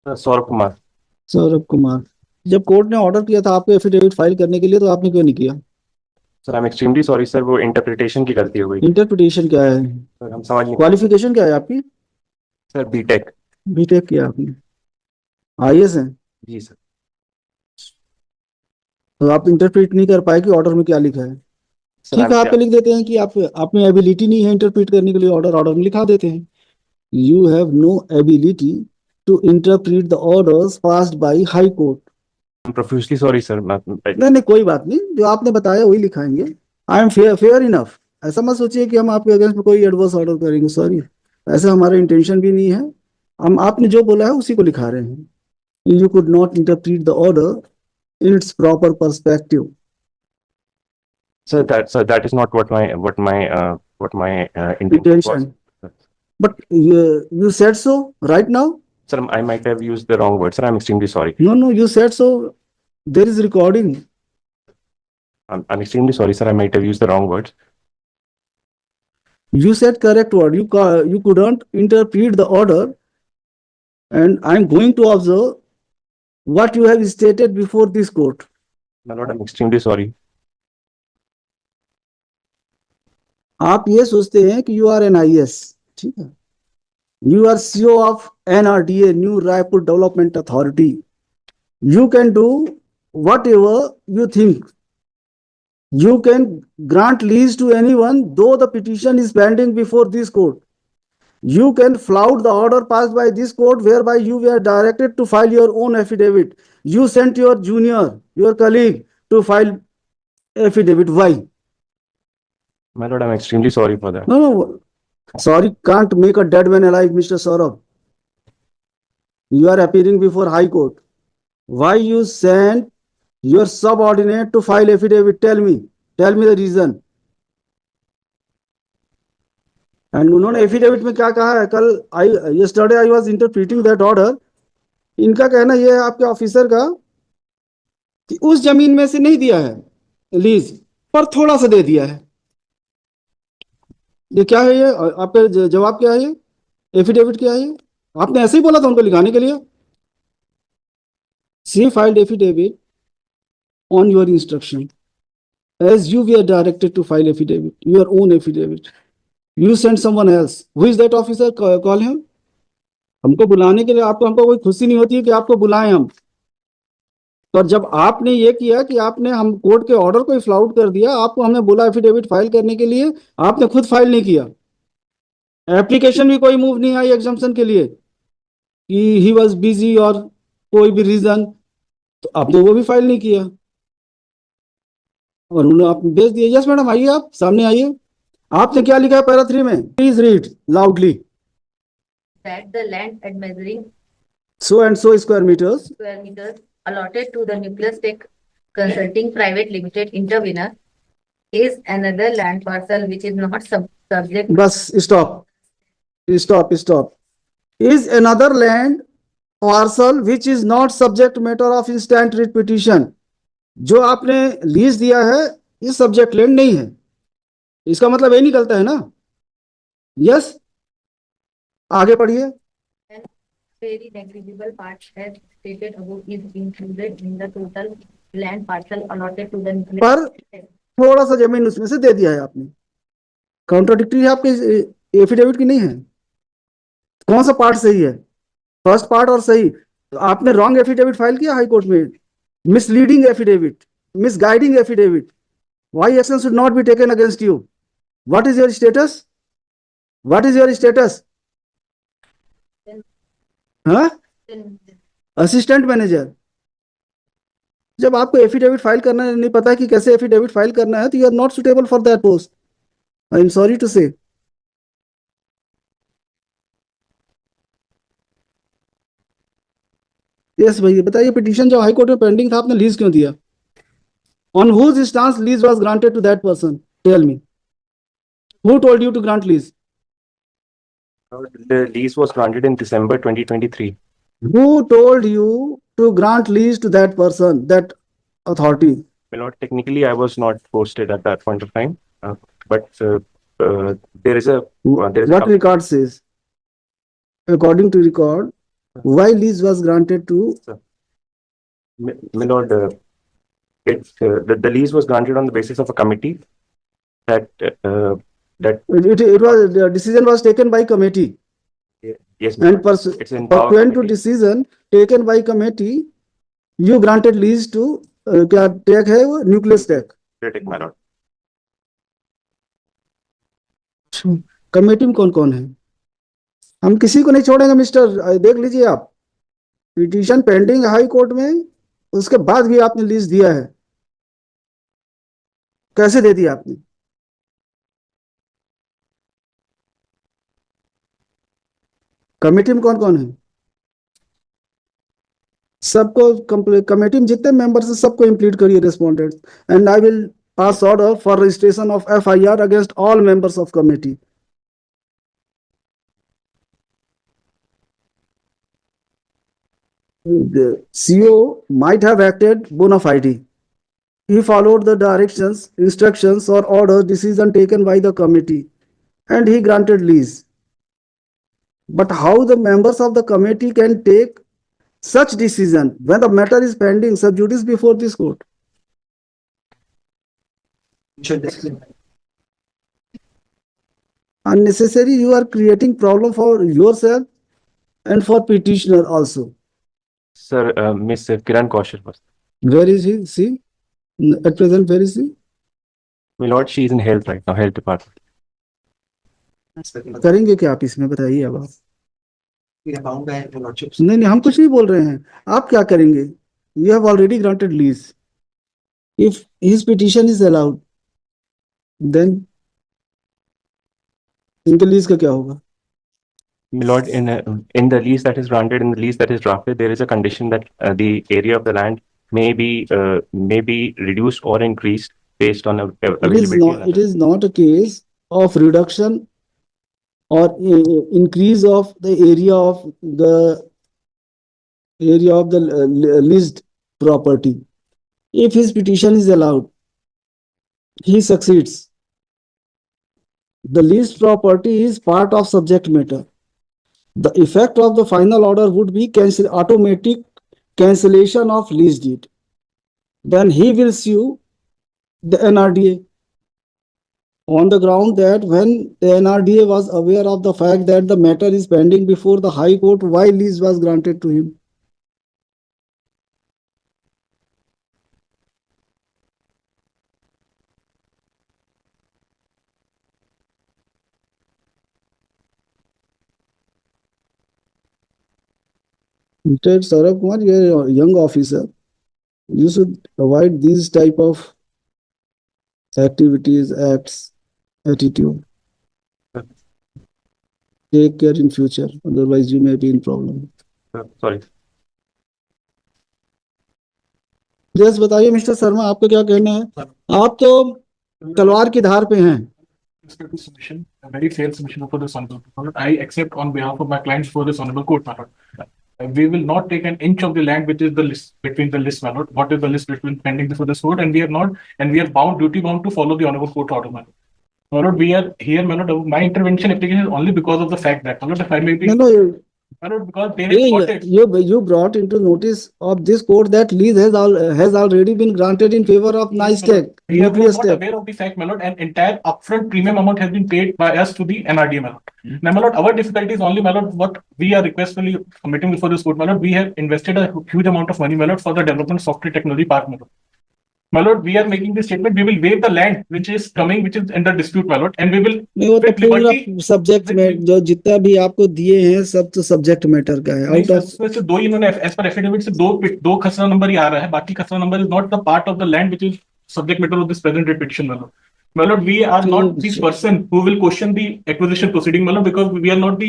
सौरभ कुमार। सौरभ कुमार। जब कोर्ट ने ऑर्डर किया था आपको एफिडेविट फाइल करने के लिए तो आपने क्यों नहीं किया? Sir I am extremely sorry sir, वो इंटरप्रिटेशन की गलती हो गई। इंटरप्रिटेशन क्या है? सर हम समझ नहीं पाए। क्वालिफिकेशन क्या है आपकी? Sir BTech. बीटेक किया आपने? आईएएस है? जी सर। तो आप इंटरप्रेट नहीं कर पाए कि ऑर्डर में क्या लिखा है। सर ठीक है, आप पे लिख देते हैं कि आप में एबिलिटी नहीं है इंटरप्रेट करने के लिए, ऑर्डर ऑर्डर में लिखा देते हैं। You have no ability to interpret the orders passed by high court. Profusely sorry sir. नहीं नहीं, कोई बात नहीं, जो आपने बताया वही लिखाएंगे। I am fair fair enough. ऐसा मत सोचिए कि हम आपके अगेंस्ट में कोई एडवर्स ऑर्डर करेंगे, सॉरी। ऐसा हमारा इंटेंशन भी नहीं है। हम आपने जो बोला है उसी को लिखा रहे हैं। You could not interpret the order in its proper perspective. Sir that is not what my intention was. Intention. But you said so right now. Sir I might have used the wrong word sir, I am extremely sorry. No, no, you said so. There is recording. I am extremely sorry sir, I might have used the wrong words. You said correct word. You couldn't interpret the order, and I'm going to observe what you have stated before this court. My Lord I am extremely sorry. आप ये सोचते हैं कि you are N IAS, ठीक है? You are CO of NRDA, new Raipur development authority. You can do whatever you think. You can grant lease to anyone, though the petition is pending before this court. You can flout the order passed by this court, whereby you were directed to file your own affidavit. You sent your junior, your colleague, to file affidavit. Why? My Lord I am extremely sorry for that. No, no. Sorry can't make a dead man alive, Mr. Saurabh. You are appearing before High Court. Why you sent your subordinate to file affidavit? Tell me. Tell me the reason. And उन्होंने affidavit में क्या कहा है? कल I yesterday I was interpreting that order. इनका कहना यह है आपके ऑफिसर का कि उस जमीन में से नहीं दिया है लीज, पर थोड़ा सा दे दिया है। ये क्या है? ये आपका जवाब क्या है? ये एफिडेविट क्या है? ये आपने ऐसे ही बोला था उनको लिखाने के लिए। She filed affidavit on your instruction as you were directed to file affidavit, your own affidavit. You sent someone else. Who is that officer? Call him. हमको बुलाने के लिए आपको हमको कोई खुशी नहीं होती है कि आपको बुलाएं हम। पर जब आपने ये किया कि आपने हम कोर्ट के ऑर्डर को फ्लाउट कर दिया, आपको हमने बोला एफिडेविट फाइल करने के लिए, आपने खुद फाइल नहीं किया। एप्लीकेशन भी कोई मूव नहीं आई एग्जाम्पशन के लिए कि ही वाज बिजी और कोई भी रीजन, तो आपने वो भी फाइल नहीं किया और उन्होंने आप भेज दिया। यस मैडम, आइए, आप सामने आइए। आपने क्या लिखा है पैरा 3 में? Please read loudly. That the land at measuring so and so square meters square meters allotted to the Nucleus Tech Consulting Private Limited intervener is another land parcel which is not subject. Bus stop stop stop. Is another land parcel which is not subject matter of instant writ petition. जो आपने lease दिया है ये subject land नहीं है। इसका मतलब ये निकलता है ना? यस, आगे पढ़िए। Very negligible part as stated above is included in the total land parcel allotted to the Nucleus पर Tech. थोड़ा सा जमीन उसमें से दे दिया है आपने। कॉन्ट्राडिक्टरी है आपके एफिडेविट की नहीं है? कौन सा पार्ट सही है? फर्स्ट पार्ट और सही। तो आपने रॉन्ग एफिडेविट फाइल किया हाई कोर्ट में, misleading affidavit, misguiding affidavit. Why action should not be taken against you? What is your status? What is your status? हाँ, असिस्टेंट मैनेजर। जब आपको एफिडेविट फाइल करना नहीं पता कि कैसे एफिडेविट फाइल करना है तो you are not suitable for that post. I am sorry to say. Yes भैया बताइए, पिटीशन जो हाई कोर्ट में पेंडिंग था आपने लीज क्यों दिया? On whose instance lease was granted to that person? Tell me, who told you to grant lease? The lease was granted in December 2023. Who told you to grant lease to that person, that authority? Well, not technically, I was not posted at that point of time, but there is a What record says? According to record, why lease was granted to? My lord, the lease was granted on the basis of a committee that It was, the decision was taken by committee, yes, my and lord, it's in power pursuant to committee. decision taken by committee, you granted lease to क्या take है वो nucleus take. Critic, my lord. Committee में कौन कौन है? हम किसी को नहीं छोड़ेंगे मिस्टर, देख लीजिए आप, पिटीशन पेंडिंग हाई कोर्ट में, उसके बाद भी आपने लीज दिया है. कैसे दे दिया आपने? कमेटी में कौन कौन है? सबको कमेटी में जितने मेंबर्स हैं सबको इंप्लीट करिए respondent, and I will pass order for registration of FIR against all members of committee. The CO might have acted bona fide. He followed the directions, instructions, or orders, decision taken by the committee, and he granted lease. But how the members of the committee can take such decision when the matter is pending sub judice before this court? Unnecessary, you are creating problem for yourself and for petitioner also. Sir, Miss Kiran Kaushal was. Where is he? See, at present, where is he? My lord, she is in health right now, health department. करेंगे क्या आप इसमें, बताइए अब आप. We are bound by your lordships. नहीं, हम कुछ नहीं बोल रहे हैं, आप क्या करेंगे? You have already granted lease. If his petition is allowed, then इनके लीज का क्या होगा? My lord, in the lease that is granted, in the lease that is drafted, there is a condition that the area of the land may be reduced or increased based on availability. It is not a case of reduction or increase of the area of the leased property. If his petition is allowed, he succeeds. The leased property is part of subject matter. The effect of the final order would be automatic cancellation of lease deed. Then he will sue the NRDA on the ground that when the NRDA was aware of the fact that the matter is pending before the High Court, why lease was granted to him? Mr. Saurabh Kumar, you are a young officer. You should avoid these type of activities, acts, attitude. Take care in future, otherwise you may be in problem. Sorry. Just बताइए mister Sharma, आपका क्या कहना है? आप तो तलवार की धार पे हैं. Respectful submission, a very fair submission for this honorable court. I accept on behalf of my clients for this honorable court, my lord. We will not take an inch of the land which is the list between the list, my lord. What is the list between pending before this court, and we are not, and we are bound, duty bound to follow the honorable court order, my lord. My lord, we are here, my lord. My intervention application is only because of the fact that, my lord, if I may be, No, my lord, because they have got it. you brought into notice of this court that lease has already been granted in favor of Nice Tech, We are Nucleus not Tech. aware of the fact, my lord, and entire upfront premium amount has been paid by us to the NRDA, my lord. Now, my lord, our difficulty is only, my lord, what we are requestfully submitting before this court, my lord. We have invested a huge amount of money, my lord, for the development of software technology park, my lord. My lord, we are making this statement. We will waive the land which is coming, which is under dispute, my lord, and we will. नहीं, वो तो with पूरा liberty- subject में जो जितना भी आपको दिए हैं सब तो सब्जेक्ट मैटर का है. नहीं, आउट ऑफ उसमें से दो ही इन्होंने एज पर एफिडेविट से दो खसरा नंबर ही आ रहा है, बाकी खसरा number is not the part of the land which is subject matter of this present petition, my lord. My lord, we are not the person who will question the acquisition proceeding, my lord, because we are not the